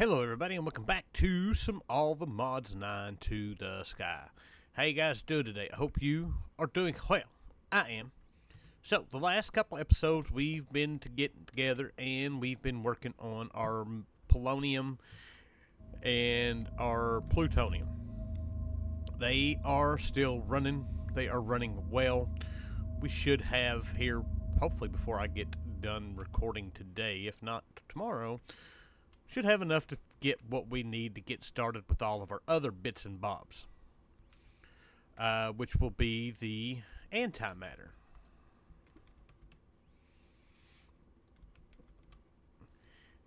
Hello everybody and welcome back to some All the Mods 9 to the Sky. How you guys doing today? I hope you are doing well. I am. So, the last couple episodes we've been getting together and we've been working on our polonium and our plutonium. They are still running. They are running well. We should have here, hopefully before I get done recording today, if not tomorrow, should have enough to get what we need to get started with all of our other bits and bobs, which will be the antimatter.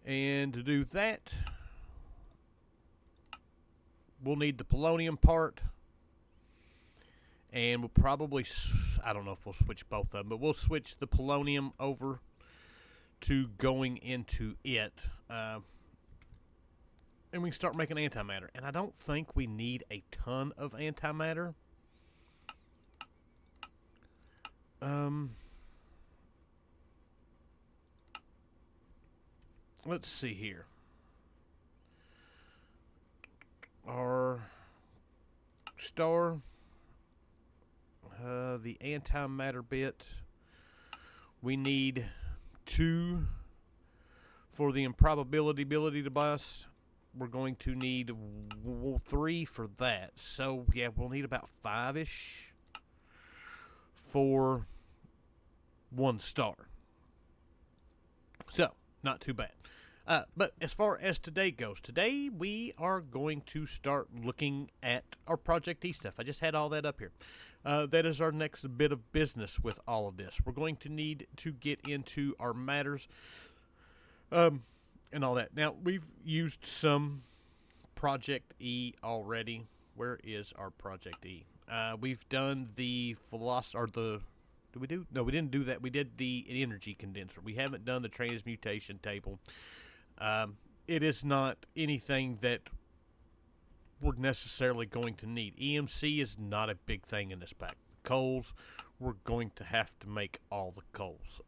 And to do that, we'll need the polonium part, and we'll probably, I don't know if we'll switch both of them, but we'll switch the polonium over to going into it. And we can start making antimatter. And I don't think we need a ton of antimatter. Let's see here. Our star, the antimatter bit, we need 2 for the improbability ability to bust. We're going to need 3 for that. So, yeah, we'll need about 5-ish for 1 star. So, not too bad. But as far as today goes, today we are going to start looking at our ProjectE stuff. I just had all that up here. That is our next bit of business with all of this. We're going to need to get into our matters. And all that. Now, we've used some ProjectE already. Where is our ProjectE? We've done the did we do? No, we didn't do that. We did the energy condenser. We haven't done the transmutation table. It is not anything that we're necessarily going to need. EMC is not a big thing in this pack. Coals, we're going to have to make all the coals.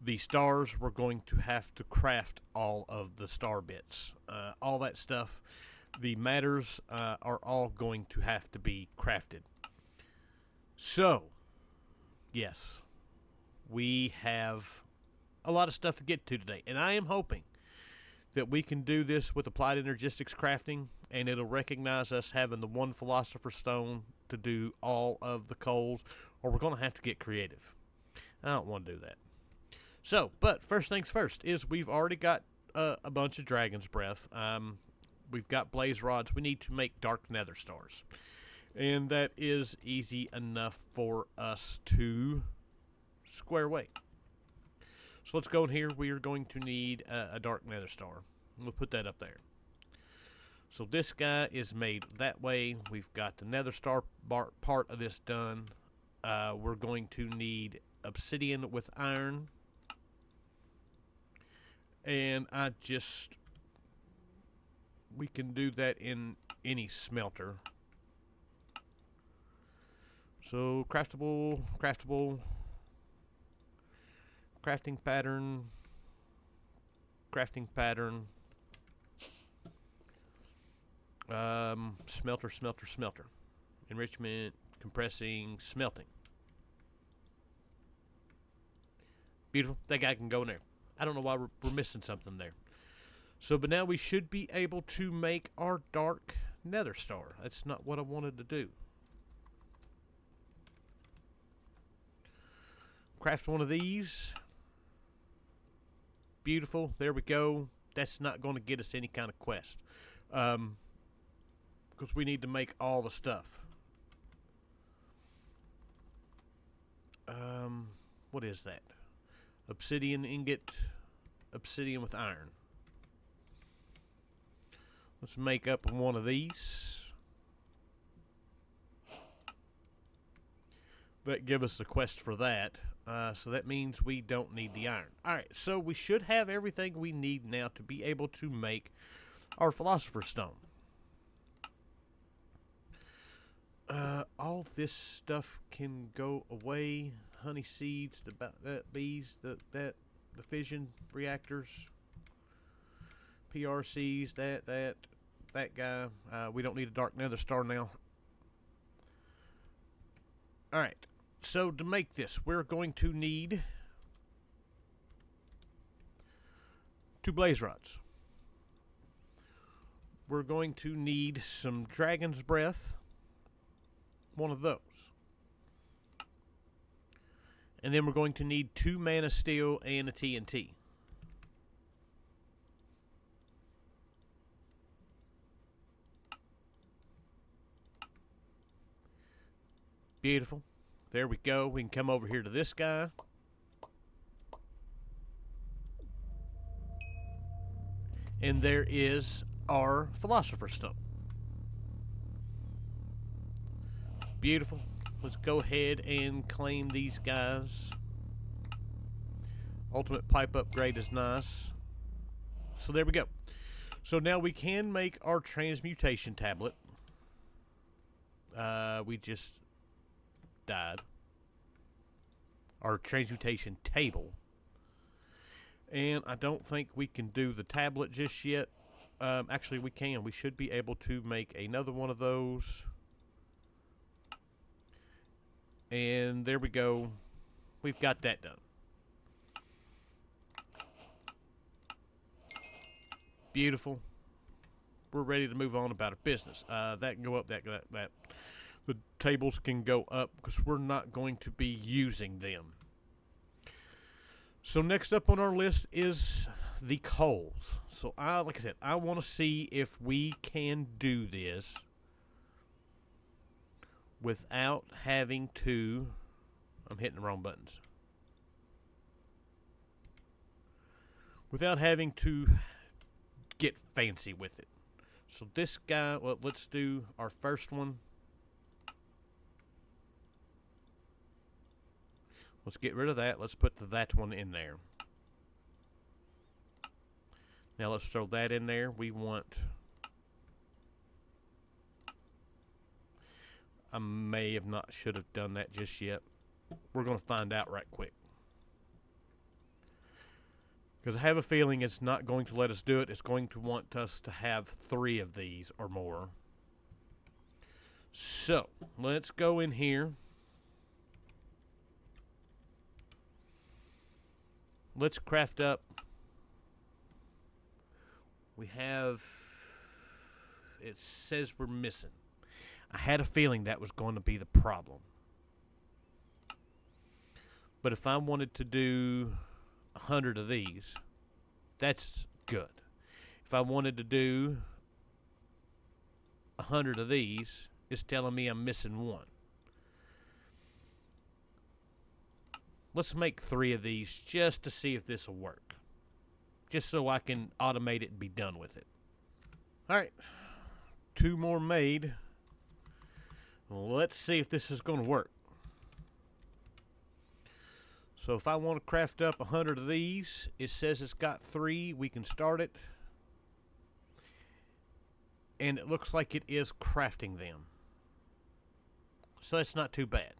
The stars, we're going to have to craft all of the star bits. All that stuff. The matters are all going to have to be crafted. So, yes, we have a lot of stuff to get to today. And I am hoping that we can do this with applied energistics crafting, and it'll recognize us having the 1 philosopher's stone to do all of the coals, or we're going to have to get creative. I don't want to do that. So, but first things first is we've already got a bunch of Dragon's Breath. We've got Blaze Rods. We need to make Dark Nether Stars. And that is easy enough for us to square away. So let's go in here. We are going to need a Dark Nether Star. We'll put that up there. So this guy is made that way. We've got the Nether Star part of this done. We're going to need obsidian with iron. And we can do that in any smelter. So, craftable, crafting pattern, smelter, enrichment, compressing, smelting. Beautiful. That guy can go in there. I don't know why we're missing something there. So, but now we should be able to make our Dark Nether Star. That's not what I wanted to do. Craft one of these. Beautiful. There we go. That's not going to get us any kind of quest. Because we need to make all the stuff. What is that? Obsidian ingot, obsidian with iron. Let's make up one of these. That give us the quest for that. So that means we don't need the iron. Alright, so we should have everything we need now to be able to make our Philosopher's Stone. All this stuff can go away. Honey seeds, the bees, the fission reactors. PRCs, that guy. We don't need a dark nether star now. Alright, so to make this, we're going to need 2 blaze rods. We're going to need some dragon's breath, one of those. And then we're going to need 2 mana steel and a TNT. Beautiful. There we go. We can come over here to this guy. And there is our Philosopher's Stone. Beautiful. Let's go ahead and claim these guys. Ultimate pipe upgrade is nice. So there we go. So now we can make our transmutation tablet. We just died. Our transmutation table. And I don't think we can do the tablet just yet. Actually, we can. We should be able to make another one of those. And there we go. We've got that done. Beautiful. We're ready to move on about our business. That can go up, that. The tables can go up because we're not going to be using them. So next up on our list is the coals. So like I said, I want to see if we can do this without having to... I'm hitting the wrong buttons. Without having to get fancy with it. So this guy, well, let's do our first one. Let's get rid of that. Let's put that one in there. Now let's throw that in there. We want... I may have not should have done that just yet. We're going to find out right quick. Because I have a feeling it's not going to let us do it. It's going to want us to have 3 of these or more. So, let's go in here. Let's craft up. We have... It says we're missing. I had a feeling that was going to be the problem. But if I wanted to do 100 of these, that's good. If I wanted to do 100 of these, it's telling me I'm missing 1. Let's make 3 of these just to see if this will work. Just so I can automate it and be done with it. Alright. 2 more made. Let's see if this is going to work. So if I want to craft up 100 of these, it says it's got 3. We can start it. And it looks like it is crafting them. So that's not too bad.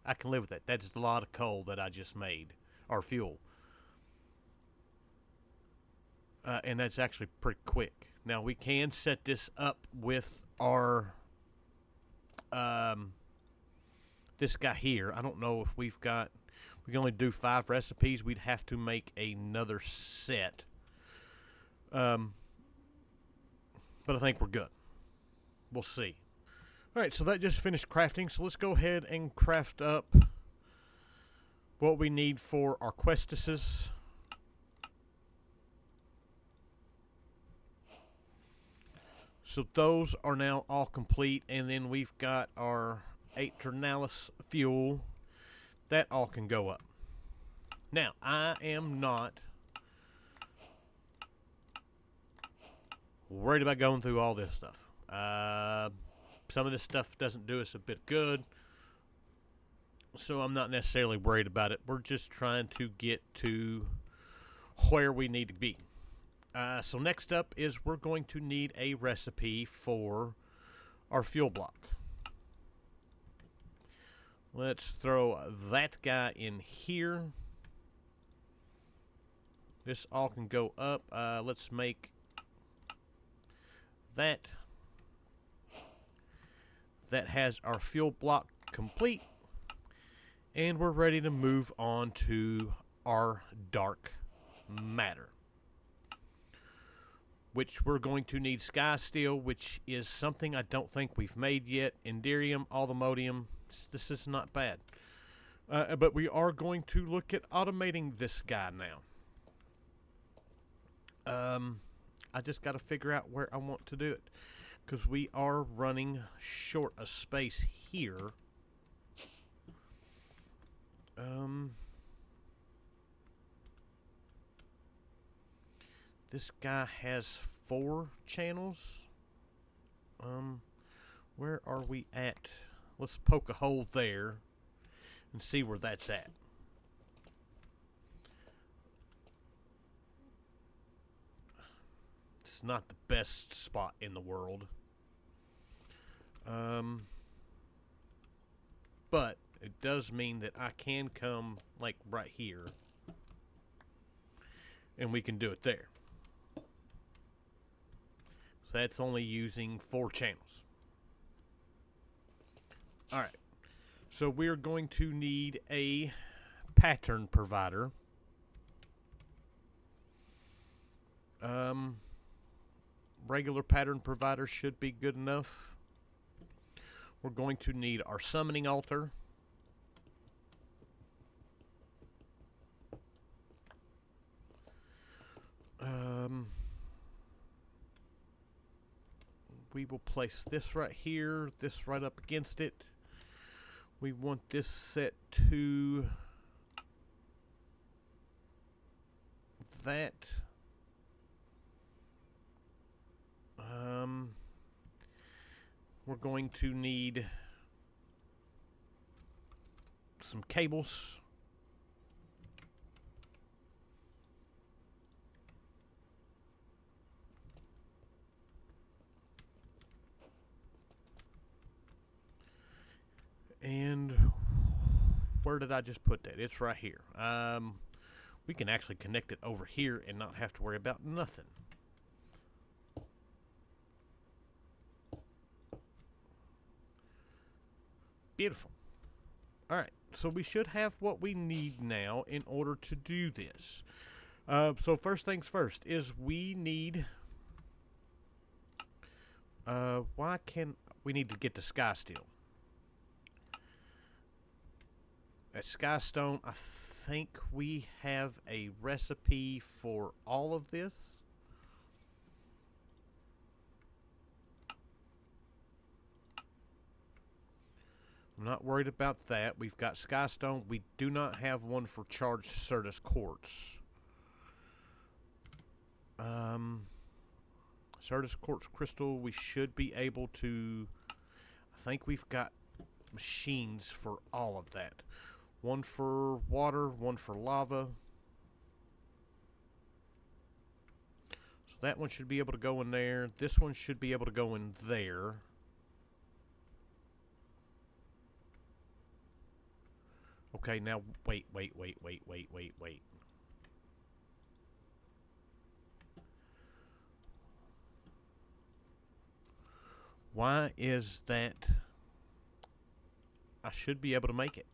I can live with that. That is a lot of coal that I just made. Or fuel. And that's actually pretty quick. Now we can set this up with our... this guy here. I don't know if we've got... We can only do 5 recipes. We'd have to make another set. But I think we're good. We'll see. Alright, so that just finished crafting. So let's go ahead and craft up what we need for our questises. So those are now all complete. And then we've got our Aeternalis fuel. That all can go up. Now, I am not worried about going through all this stuff. Some of this stuff doesn't do us a bit good, so I'm not necessarily worried about it. We're just trying to get to where we need to be. So next up is we're going to need a recipe for our fuel block. Let's throw that guy in here. This all can go up. Let's make that. That has our fuel block complete. And we're ready to move on to our dark matter, which we're going to need sky steel, which is something I don't think we've made yet. Inderium, alumodium. This is not bad. But we are going to look at automating this guy now. I just got to figure out where I want to do it, because we are running short of space here. This guy has 4 channels. Where are we at? Let's poke a hole there and see where that's at. It's not the best spot in the world. But it does mean that I can come like right here and we can do it there. So that's only using 4 channels. Alright. So we're going to need a pattern provider. Regular pattern provider should be good enough. We're going to need our summoning altar. We will place this right here, this right up against it. We want this set to that. We're going to need some cables. And where did I just put that? It's right here. We can actually connect it over here and not have to worry about nothing. Beautiful. Alright, so we should have what we need now in order to do this. So first things first is we need... we need to get the sky steel. At Skystone, I think we have a recipe for all of this. I'm not worried about that. We've got Skystone. We do not have one for charged Certus quartz. Certus quartz crystal, we should be able to... I think we've got machines for all of that. One for water, one for lava. So that one should be able to go in there. This one should be able to go in there. Okay, now wait. Why is that? I should be able to make it.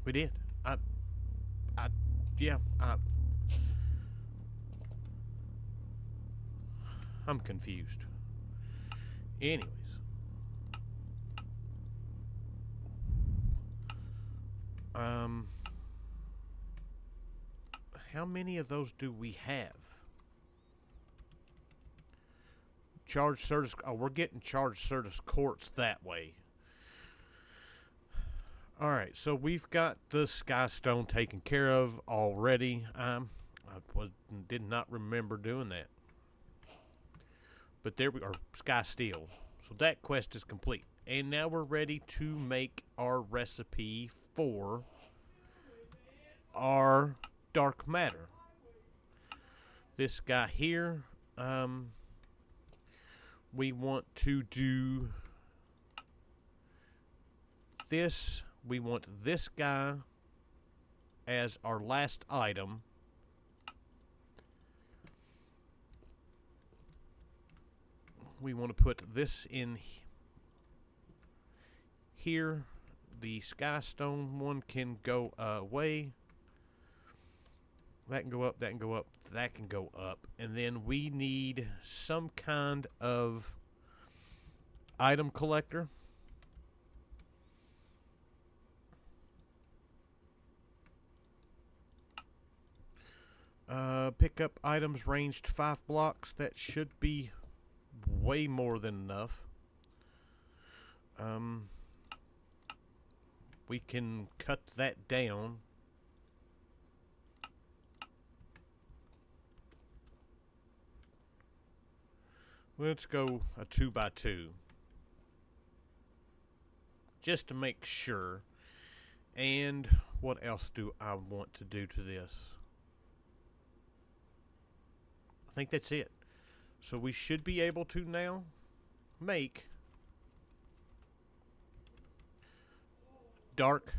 We did. I'm confused. Anyways. How many of those do we have? Charged Certus... Oh, we're getting charged Certus quartz that way. Alright, so we've got the Skystone taken care of already. I did not remember doing that. But there we are, Sky Steel. So that quest is complete. And now we're ready to make our recipe for our dark matter. This guy here, we want to do this. We want this guy as our last item. We want to put this in here. The sky stone one can go away. That can go up, that can go up, that can go up. And then we need some kind of item collector. Pick up items ranged 5 blocks. That should be way more than enough. We can cut that down. Let's go a 2x2. Just to make sure. And what else do I want to do to this? I think that's it. So we should be able to now make dark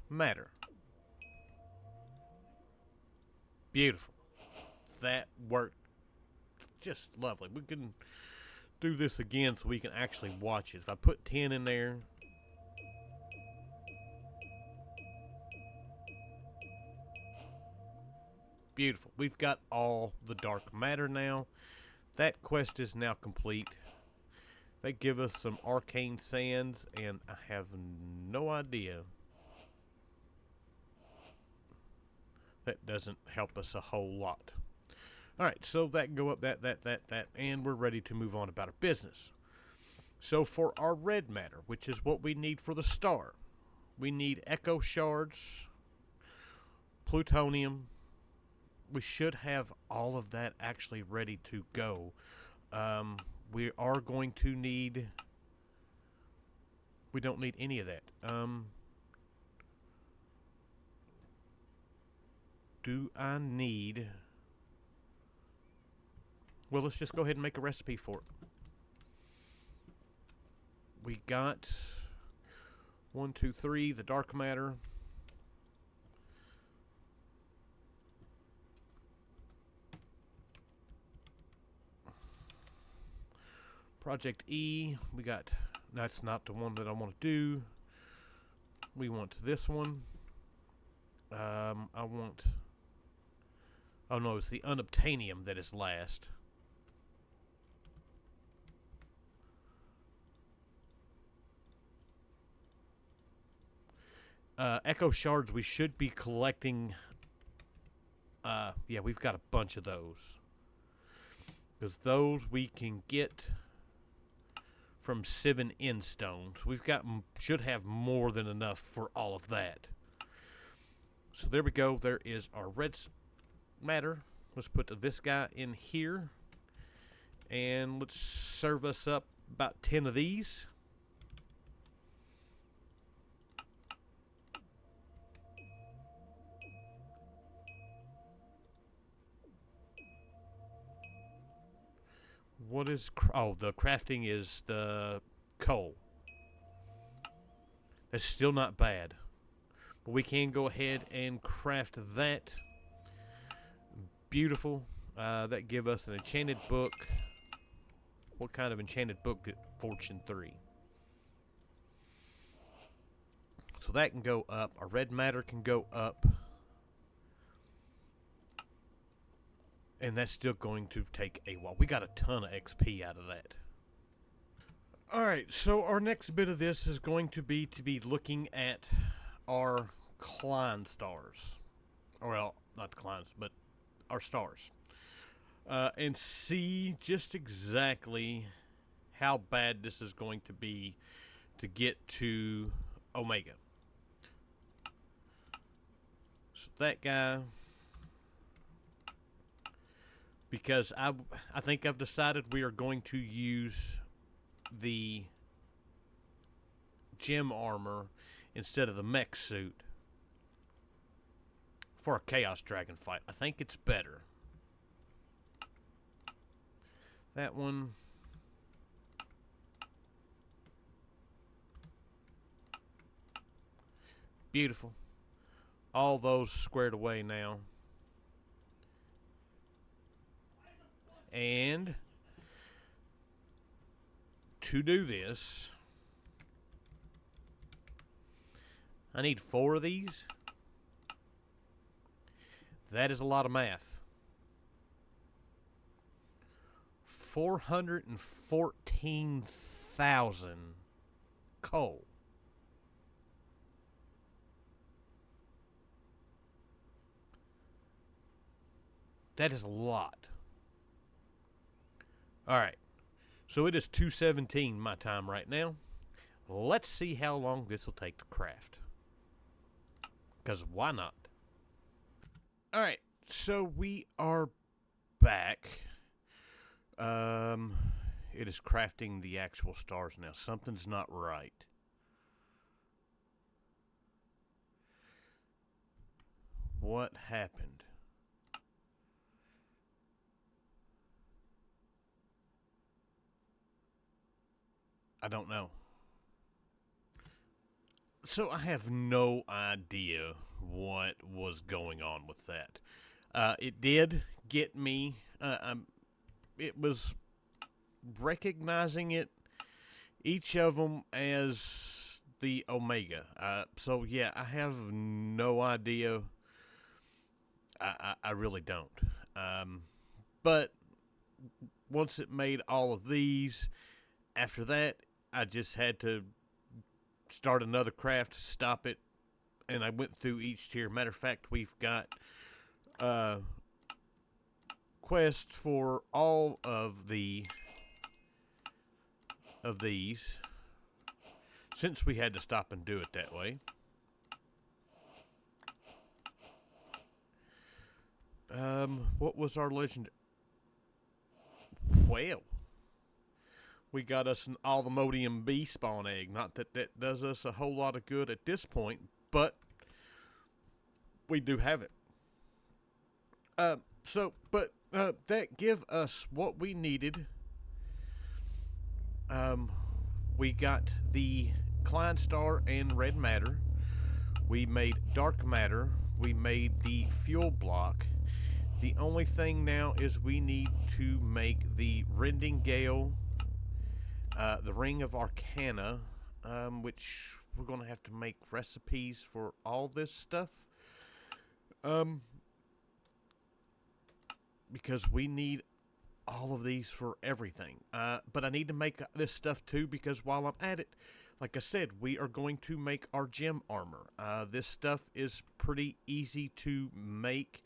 matter. Beautiful. That worked just lovely. We can do this again so we can actually watch it. If I put 10 in there, beautiful. We've got all the dark matter now. That quest is now complete. They give us some arcane sands, and I have no idea. That doesn't help us a whole lot. Alright, so that can go up, that, and we're ready to move on about our business. So for our red matter, which is what we need for the star, we need echo shards, plutonium. We should have all of that actually ready to go. We are going to need... We don't need any of that. Do I need... Well, let's just go ahead and make a recipe for it. We got 1, 2, 3, the dark matter. ProjectE, we got, that's not the one that I want to do. We want this one. I want, oh no, it's the unobtainium that is last. Echo shards we should be collecting. Yeah, we've got a bunch of those. Because those we can get from 7 end stones. We've got, should have more than enough for all of that. So there we go. There is our red matter. Let's put this guy in here. And let's serve us up about 10 of these. What is... Oh, the crafting is the coal. That's still not bad. But we can go ahead and craft that. Beautiful. That give us an enchanted book. What kind of enchanted book did Fortune 3? So that can go up. Our red matter can go up. And that's still going to take a while. We got a ton of XP out of that. Alright, so our next bit of this is going to be looking at our Klein stars. Or, well, not the Kleins, but our stars. And see just exactly how bad this is going to be to get to Omega. So that guy... Because I think I've decided we are going to use the gem armor instead of the mech suit for a Chaos Dragon fight. I think it's better. That one. Beautiful. All those squared away now. And to do this, I need 4 of these. That is a lot of math. 414,000 coal. That is a lot. Alright. So it is 2:17 my time right now. Let's see how long this will take to craft. Because why not? Alright. So we are back. It is crafting the actual stars now. Something's not right. What happened? I don't know. So I have no idea what was going on with that. It did get me. It was recognizing it, each of them as the Omega. So yeah, I have no idea. I really don't. But once it made all of these, after that, I just had to start another craft, stop it, and I went through each tier. Matter of fact, we've got quests for all of these, since we had to stop and do it that way. What was our legend? Well, we got us an Allthemodium B spawn egg. Not that that does us a whole lot of good at this point, but we do have it. That give us what we needed. We got the Klein Star and Red Matter. We made Dark Matter. We made the fuel block. The only thing now is we need to make the Rending Gale, the Ring of Arcana, which we're going to have to make recipes for all this stuff. Because we need all of these for everything. But I need to make this stuff too, because while I'm at it, like I said, we are going to make our gem armor. This stuff is pretty easy to make.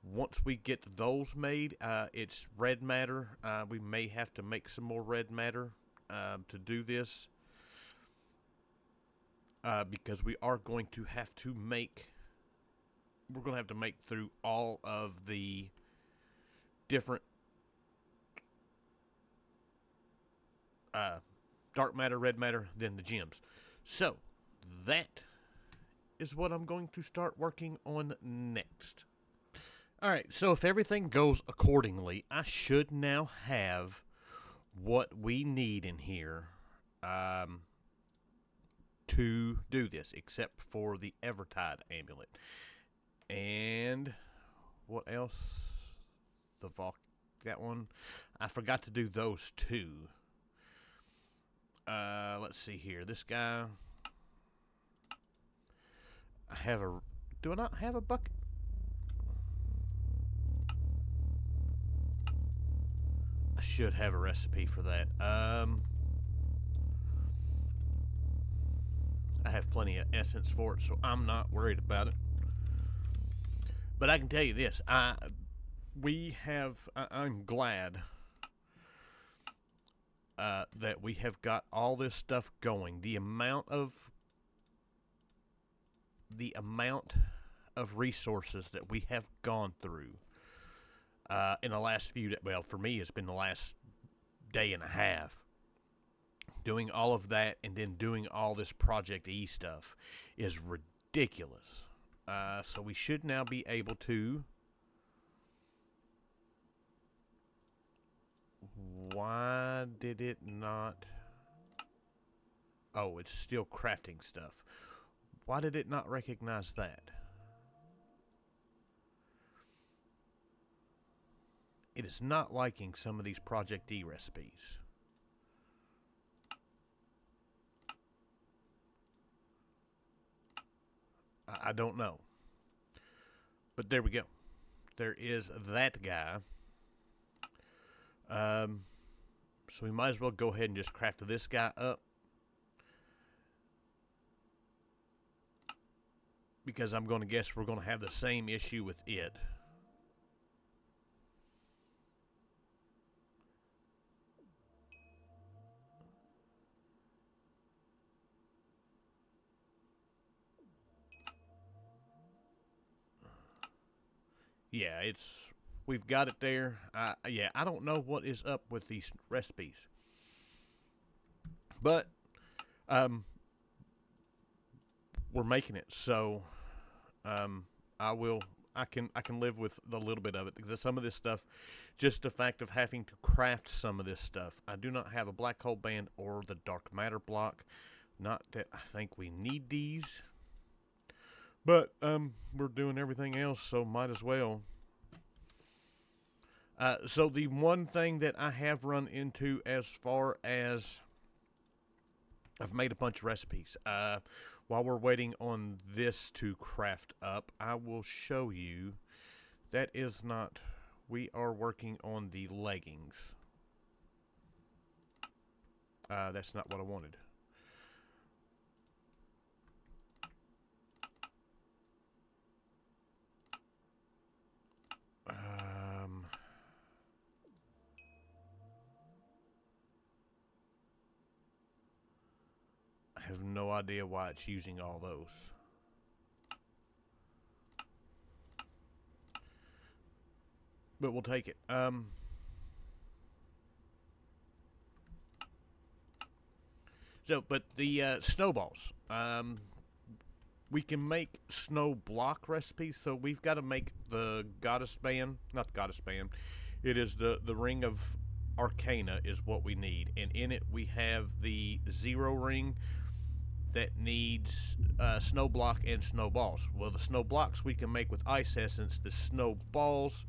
Once we get those made, it's red matter. We may have to make some more red matter to do this. Because we are going to have to make... We're going to have to make through all of the different dark matter, red matter, then the gems. So, that is what I'm going to start working on next. Alright, so if everything goes accordingly, I should now have what we need in here to do this, except for the Evertide amulet. And what else? That one. I forgot to do those two. Let's see here. This guy. Do I not have a bucket? I should have a recipe for that. I have plenty of essence for it, so I'm not worried about it. But I can tell you this. I'm glad that we have got all this stuff going. The amount of resources that we have gone through in the last for me, it's been the last day and a half. Doing all of that and then doing all this ProjectE stuff is ridiculous. So we should now be able to... Why did it not... Oh, it's still crafting stuff. Why did it not recognize that? It is not liking some of these ProjectE recipes. I don't know. But there we go. There is that guy. So we might as well go ahead and just craft this guy up. Because I'm going to guess we're going to have the same issue with it. Yeah, we've got it there. Yeah, I don't know what is up with these recipes. But we're making it, so I can live with a little bit of it, because some of this stuff, just the fact of having to craft some of this stuff. I do not have a black hole band or the dark matter block. Not that I think we need these, but we're doing everything else, so might as well. So the one thing that I have run into, as far as I've made a bunch of recipes. While we're waiting on this to craft up, I will show you. That is not... We are working on the leggings. That's not what I wanted. I have no idea why it's using all those. But we'll take it. But the snowballs. We can make snow block recipes, so we've got to make the goddess band. Not goddess band. It is the ring of Arcana is what we need. And in it we have the zero ring that needs snow block and snowballs. Well, the snow blocks we can make with ice essence. The snowballs,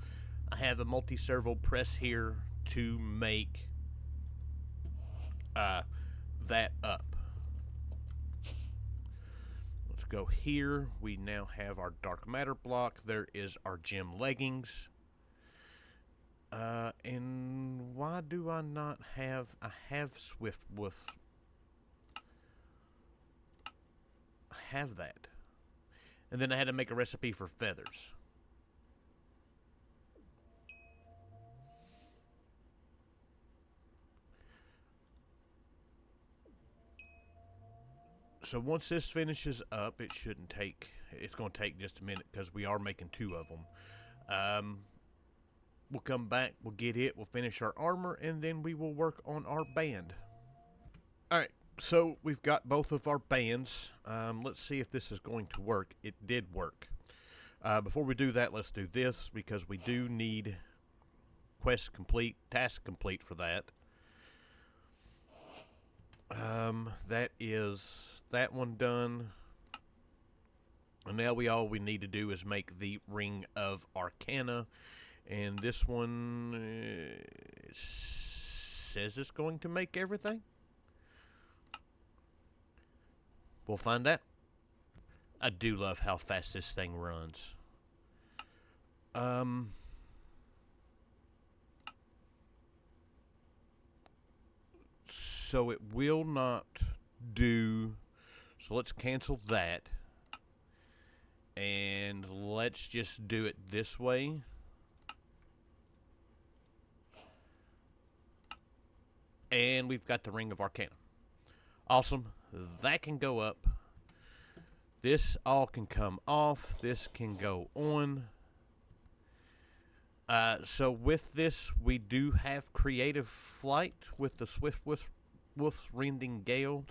I have the multi-servo press here to make that up. Let's go here. We now have our dark matter block. There is our gem leggings. And why do I not have... I have Swift Wolf. I have that. And then I had to make a recipe for feathers. So once this finishes up, it shouldn't take... It's going to take just a minute because we are making two of them. We'll come back, we'll get it, we'll finish our armor, and then we will work on our band. Alright, so we've got both of our bands. Let's see if this is going to work. It did work. Before we do that, let's do this, because we do need quest complete, task complete for that. That is that one done. And now all we need to do is make the Ring of Arcana. And this one says it's going to make everything. We'll find out. I do love how fast this thing runs. So it will not do... So let's cancel that. And let's just do it this way. And we've got the Ring of Arcana. Awesome. That can go up. This all can come off. This can go on. So with this, we do have creative flight with the Swift Wolf's Rending Gales.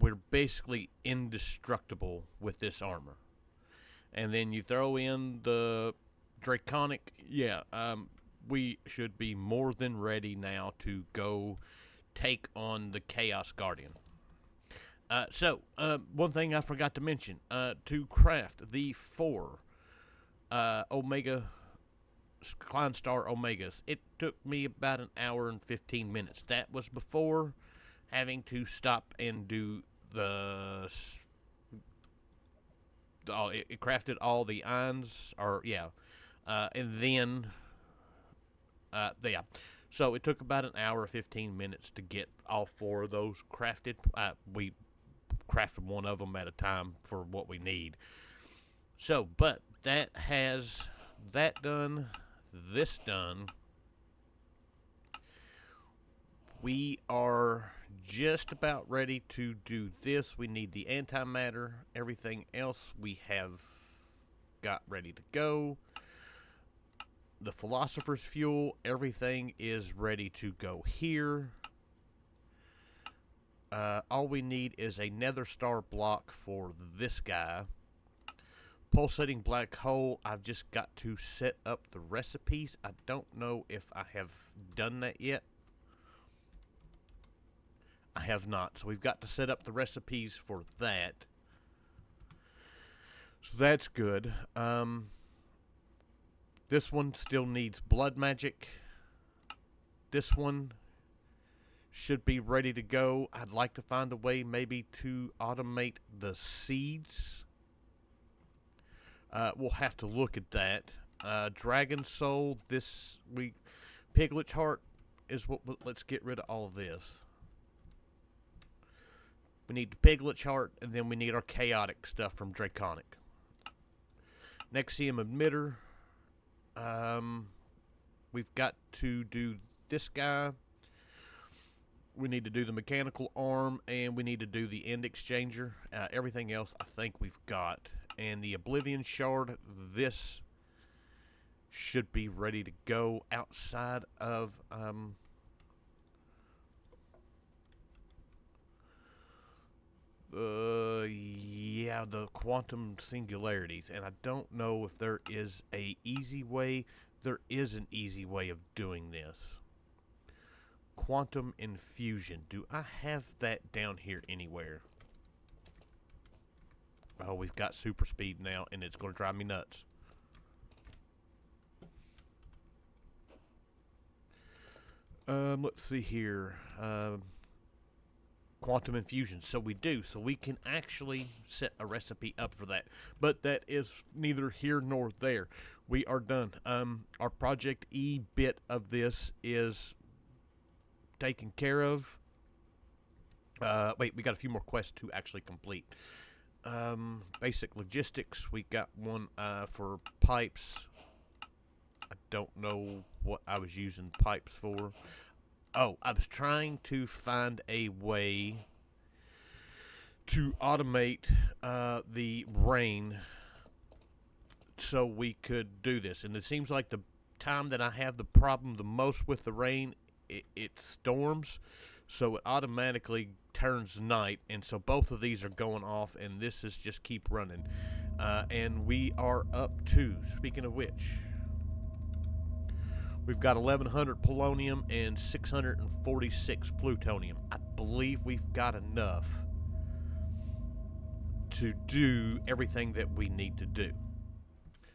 We're basically indestructible with this armor. And then you throw in the Draconic. Yeah, we should be more than ready now to go take on the Chaos Guardian. One thing I forgot to mention, to craft the 4 Omega Klein Star Omegas, it took me about an hour and 15 minutes. That was before having to stop and do the. It crafted all the ions, and then, yeah. So it took about an hour, 15 minutes to get all 4 of those crafted. We crafted one of them at a time for what we need. So, but that has that done, this done. We are just about ready to do this. We need the antimatter. Everything else we have got ready to go. The Philosopher's Fuel, everything is ready to go here. All we need is a nether star block for this guy. Pulsating black hole, I've just got to set up the recipes. I don't know if I have done that yet. I have not, so we've got to set up the recipes for that. So that's good. This one still needs blood magic. This one should be ready to go. I'd like to find a way maybe to automate the seeds. We'll have to look at that. Dragon Soul, this week. Piglet's Heart is what. Let's get rid of all of this. We need the Piglet's Heart, and then we need our chaotic stuff from Draconic. Nexium Emitter. We've got to do this guy. We need to do the mechanical arm, and we need to do the end exchanger. Everything else I think we've got. And the Oblivion Shard, this should be ready to go outside of the quantum singularities. And I don't know if there is a easy way. There is an easy way of doing this. Quantum infusion. Do I have that down here anywhere? Oh, we've got super speed now, and it's going to drive me nuts. Let's see here. Quantum infusion. So we do. So we can actually set a recipe up for that. But that is neither here nor there. We are done. Our ProjectE bit of this is taken care of. Wait, we got a few more quests to actually complete. Basic logistics. We got one for pipes. I don't know what I was using pipes for. Oh, I was trying to find a way to automate the rain so we could do this. And it seems like the time that I have the problem the most with the rain, it storms. So it automatically turns night, and so both of these are going off, and this is just keep running. And we are up to, speaking of which, we've got 1100 polonium and 646 plutonium. I believe we've got enough to do everything that we need to do.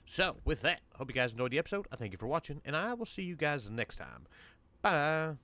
So, with that, hope you guys enjoyed the episode. I thank you for watching, and I will see you guys next time. Bye.